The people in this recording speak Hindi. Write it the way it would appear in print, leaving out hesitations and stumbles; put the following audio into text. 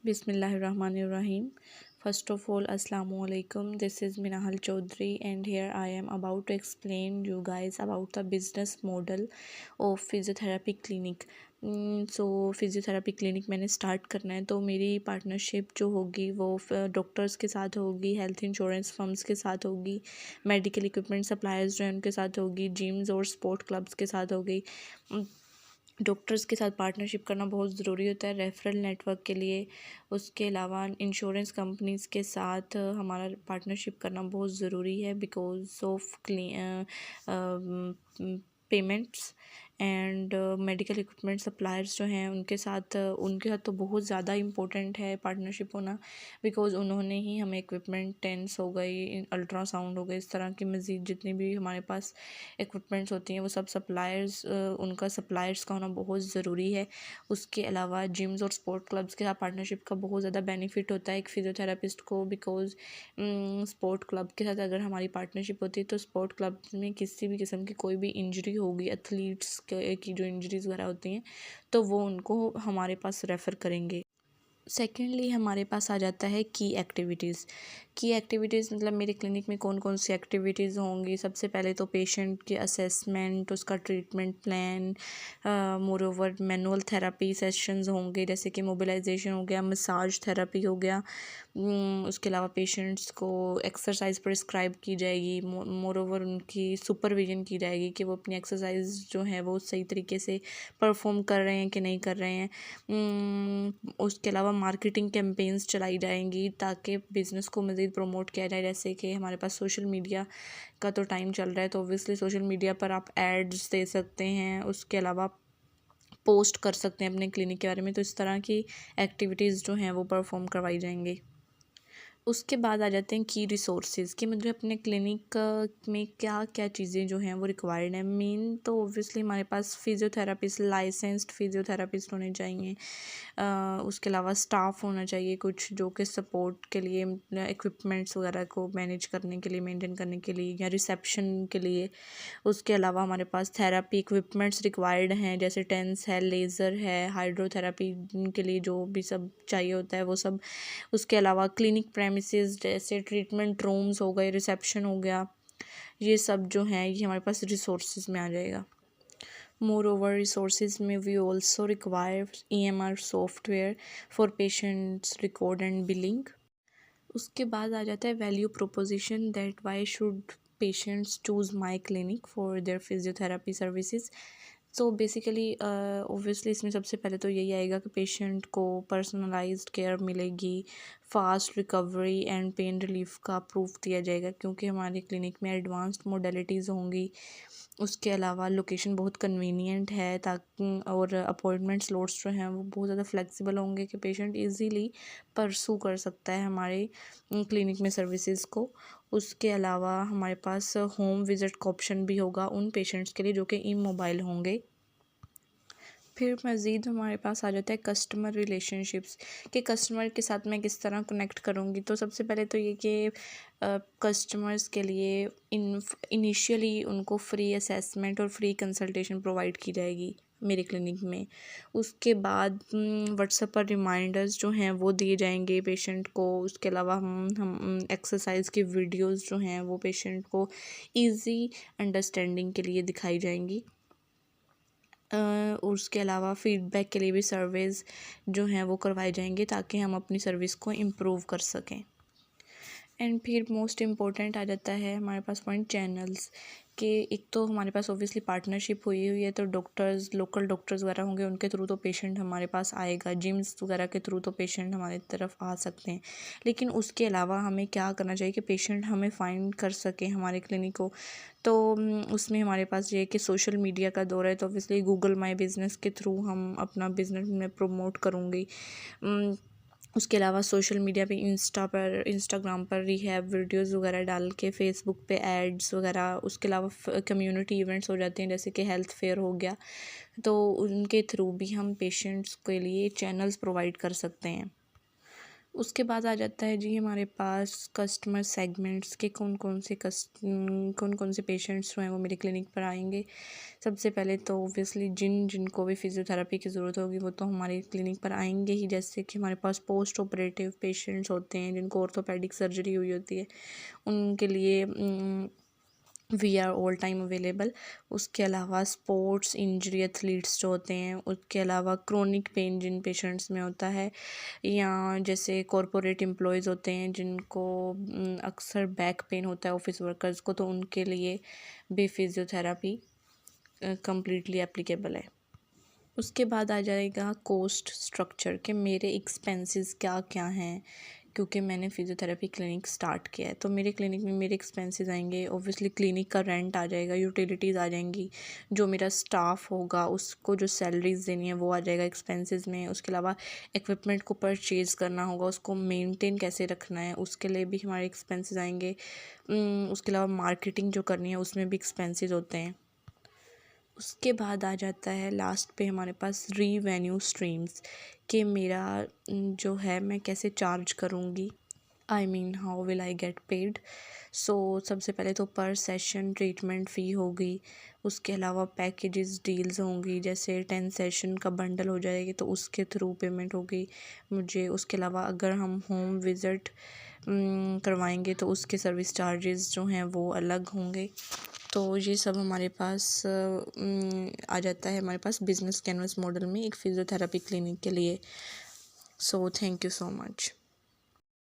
Bismillahirrahmanirrahim. First of all, Assalamu alaikum. This is Minahal Chaudhary, and here I am about to explain you guys about the business model of physiotherapy clinic. So physiotherapy clinic मैंने स्टार्ट करना है, तो मेरी पार्टनरशिप जो होगी वो डॉक्टर्स के साथ होगी, हेल्थ इंश्योरेंस फर्म्स के साथ होगी, मेडिकल इक्विपमेंट सप्लायर्स जो हैं उनके साथ होगी, जिम्स और स्पोर्ट क्लब्स के साथ होगी। डॉक्टर्स के साथ पार्टनरशिप करना बहुत ज़रूरी होता है रेफरल नेटवर्क के लिए। उसके अलावा इंश्योरेंस कंपनीज़ के साथ हमारा पार्टनरशिप करना बहुत ज़रूरी है because of payments and medical equipment suppliers जो हैं उनके साथ तो बहुत ज़्यादा इम्पोर्टेंट है पार्टनरशिप होना, बिकॉज़ उन्होंने ही हमें इक्विपमेंट टेंस हो गई, अल्ट्रासाउंड हो गए, इस तरह की मज़ीद जितनी भी हमारे पास इक्विपमेंट्स होती हैं वो सब उनका सप्लायर्स का होना बहुत ज़रूरी है। उसके अलावा जिम्स और स्पोर्ट क्लब्स के साथ पार्टनरशिप का बहुत ज़्यादा बेनिफिट होता है एक फिजियोथेरेपिस्ट को, बिकॉज़ स्पोर्ट क्लब के साथ अगर हमारी पार्टनरशिप होती है तो स्पोर्ट क्लब में किसी भी किस्म की कोई भी इंजरी होगी, एथलीट्स की जो इंजरीज़ वगैरह होती हैं तो वो उनको हमारे पास रेफ़र करेंगे। सेकेंडली हमारे पास आ जाता है की एक्टिविटीज़ मतलब मेरे क्लिनिक में कौन कौन सी एक्टिविटीज़ होंगी। सबसे पहले तो पेशेंट के असेसमेंट, उसका treatment plan, more over manual therapy sessions होंगे, जैसे कि मोबिलाइजेशन हो गया, मसाज थेरेपी हो गया। उसके अलावा पेशेंट्स को एक्सरसाइज प्रिस्क्राइब की जाएगी, मोर ओवर उनकी सुपरविजन की जाएगी कि वो अपनी एक्सरसाइज जो है वो सही तरीके से परफॉर्म कर रहे हैं कि नहीं कर रहे हैं। उसके अलावा मार्केटिंग कैंपेन्स चलाई जाएंगी ताकि बिज़नेस को मज़ीद प्रमोट किया जाए। जैसे कि हमारे पास सोशल मीडिया का तो टाइम चल रहा है, तो ऑब्वियसली सोशल मीडिया पर आप एड्स दे सकते हैं, उसके अलावा पोस्ट कर सकते हैं अपने क्लिनिक के बारे में। तो इस तरह की एक्टिविटीज़ जो हैं वो परफॉर्म करवाई जाएंगी। उसके बाद आ जाते हैं की रिसोर्सेज कि मुझे अपने क्लिनिक में क्या क्या चीज़ें जो हैं वो रिक्वायर्ड हैं। मेन तो ऑब्वियसली हमारे पास फिज़ियोथेरापिस्ट, लाइसेंस्ड फिज़ियोथेरापिस्ट होने चाहिए। उसके अलावा स्टाफ होना चाहिए कुछ जो कि सपोर्ट के लिए इक्विपमेंट्स वगैरह को मैनेज करने के लिए, मेंटेन करने के लिए, या रिसेप्शन के लिए। उसके अलावा हमारे पास थेरेपी इक्विपमेंट्स रिक्वायर्ड हैं, जैसे टेंस है, लेज़र है, हाइड्रोथेरेपी के लिए जो भी सब चाहिए होता है वो सब। उसके अलावा क्लिनिक प्रेमिसेस जैसे ट्रीटमेंट रूम्स हो गए, रिसेप्शन हो गया, ये सब जो हैं ये हमारे पास रिसोर्सेज में आ जाएगा। मोर ओवर रिसोर्सेज में we also require EMR software for patients record and billing. उसके बाद आ जाता है value proposition, that why should patients choose my clinic for their physiotherapy services. So basically obviously इसमें सबसे पहले तो यही आएगा कि पेशेंट को पर्सनलाइज्ड केयर मिलेगी, fast recovery and pain relief का प्रूफ दिया जाएगा क्योंकि हमारी क्लिनिक में एडवांस्ड मोडेलिटीज़ होंगी। उसके अलावा लोकेशन बहुत कन्वीनियंट है ताकि और अपॉइंटमेंट स्लॉट्स जो हैं वो बहुत ज़्यादा फ्लेक्सिबल होंगे कि पेशेंट इजीली परसू कर सकता है हमारे क्लिनिक में सर्विसेज को। उसके अलावा हमारे पास होम विज़िट का ऑप्शन भी होगा उन पेशेंट्स के लिए जो कि इमोबाइल होंगे। फिर मज़ीद हमारे पास आ जाता है कस्टमर रिलेशनशिप्स कि कस्टमर के साथ मैं किस तरह कनेक्ट करूँगी। तो सबसे पहले तो ये कि कस्टमर्स के लिए इनिशियली उनको फ्री असेसमेंट और फ्री कंसल्टेशन प्रोवाइड की जाएगी मेरे क्लिनिक में। उसके बाद व्हाट्सएप पर रिमाइंडर्स जो हैं वो दिए जाएंगे पेशेंट को। उसके अलावा हम एक्सरसाइज की वीडियोस जो हैं वो पेशेंट को इजी अंडरस्टैंडिंग के लिए दिखाई जाएंगी। उसके अलावा फ़ीडबैक के लिए भी सर्वेज़ जो हैं वो करवाए जाएंगे ताकि हम अपनी सर्विस को इम्प्रूव कर सकें। एंड फिर मोस्ट इम्पोर्टेंट आ जाता है हमारे पास पॉइंट चैनल्स कि एक तो हमारे पास ऑब्वियसली पार्टनरशिप हुई हुई है तो डॉक्टर्स, लोकल डॉक्टर्स वगैरह होंगे, उनके थ्रू तो पेशेंट हमारे पास आएगा, जिम्स वगैरह के थ्रू तो पेशेंट हमारी तरफ आ सकते हैं। लेकिन उसके अलावा हमें क्या करना चाहिए कि पेशेंट हमें फाइंड कर सके हमारे क्लिनिक को। तो उसमें हमारे पास ये है कि सोशल मीडिया का दौर है तो ऑब्वियसली गूगल माई बिज़नेस के थ्रू हम अपना बिज़नेस में प्रमोट करूँगी। उसके अलावा सोशल मीडिया पे इंस्टाग्राम पर रिहैब वीडियोज़ वगैरह डाल के, फेसबुक पे एड्स वगैरह। उसके अलावा कम्युनिटी इवेंट्स हो जाते हैं जैसे कि हेल्थ फेयर हो गया, तो उनके थ्रू भी हम पेशेंट्स के लिए चैनल्स प्रोवाइड कर सकते हैं। उसके बाद आ जाता है जी हमारे पास कस्टमर सेगमेंट्स के कौन कौन से पेशेंट्स जो हैं वो मेरे क्लिनिक पर आएंगे। सबसे पहले तो ऑब्वियसली जिनको भी फिज़ियोथेरेपी की ज़रूरत होगी वो तो हमारे क्लिनिक पर आएंगे ही। जैसे कि हमारे पास पोस्ट ऑपरेटिव पेशेंट्स होते हैं जिनको ऑर्थोपेडिक सर्जरी हुई होती है, उनके लिए we are all time available. उसके अलावा स्पोर्ट्स इंजरी एथलीट्स जो होते हैं, उसके अलावा क्रोनिक पेन जिन पेशेंट्स में होता है, या जैसे कॉरपोरेट एम्प्लॉयज़ होते हैं जिनको अक्सर बैक पेन होता है ऑफिस वर्कर्स को, तो उनके लिए भी फिज़ियोथेरेपी कम्प्लीटली एप्लीकेबल है। उसके बाद आ जाएगा कॉस्ट स्ट्रक्चर के मेरे एक्सपेंसेस क्या क्या हैं। क्योंकि मैंने फ़िज़ियोथेरेपी क्लिनिक स्टार्ट किया है तो मेरे क्लिनिक में मेरे एक्सपेंसेस आएंगे। ऑब्वियसली क्लिनिक का रेंट आ जाएगा, यूटिलिटीज़ आ जाएंगी, जो मेरा स्टाफ होगा उसको जो सैलरीज देनी है वो आ जाएगा एक्सपेंसेस में। उसके अलावा इक्विपमेंट को परचेज़ करना होगा, उसको मेंटेन कैसे रखना है उसके लिए भी हमारे एक्सपेंसेस आएंगे। उसके अलावा मार्केटिंग जो करनी है उसमें भी एक्सपेंसेस होते हैं। उसके बाद आ जाता है लास्ट पे हमारे पास रीवेन्यू स्ट्रीम्स कि मेरा जो है मैं कैसे चार्ज करूँगी, I mean how will I get paid. So सबसे पहले तो पर सेशन ट्रीटमेंट फ़ी होगी। उसके अलावा पैकेजेस डील्स होंगी, जैसे 10 सेशन का बंडल हो जाएगी तो उसके थ्रू पेमेंट होगी मुझे। उसके अलावा अगर हम होम विज़िट करवाएंगे तो उसके सर्विस चार्जेस जो हैं वो अलग होंगे। तो ये सब हमारे पास आ जाता है हमारे पास बिजनेस कैनवस मॉडल में एक फिज़ियोथेरेपी क्लिनिक के लिए। So thank you so much.